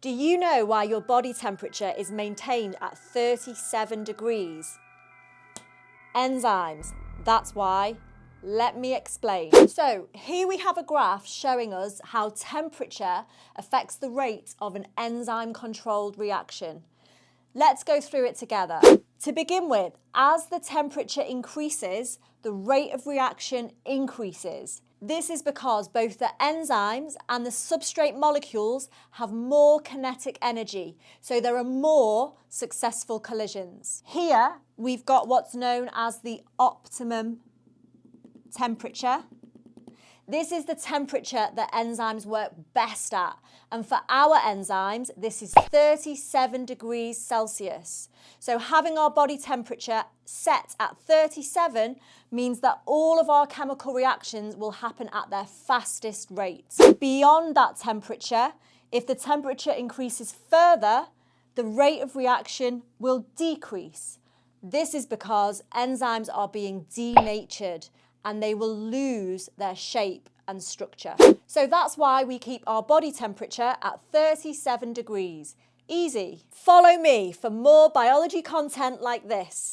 Do you know why your body temperature is maintained at 37 degrees? Enzymes, that's why. Let me explain. So here we have a graph showing us how temperature affects the rate of an enzyme-controlled reaction. Let's go through it together. To begin with, as the temperature increases, the rate of reaction increases. This is because both the enzymes and the substrate molecules have more kinetic energy, so there are more successful collisions. Here, we've got what's known as the optimum temperature. This is the temperature that enzymes work best at. And for our enzymes, this is 37 degrees Celsius. So having our body temperature set at 37 means that all of our chemical reactions will happen at their fastest rates. Beyond that temperature, if the temperature increases further, the rate of reaction will decrease. This is because enzymes are being denatured and they will lose their shape and structure. So that's why we keep our body temperature at 37 degrees. Easy. Follow me for more biology content like this.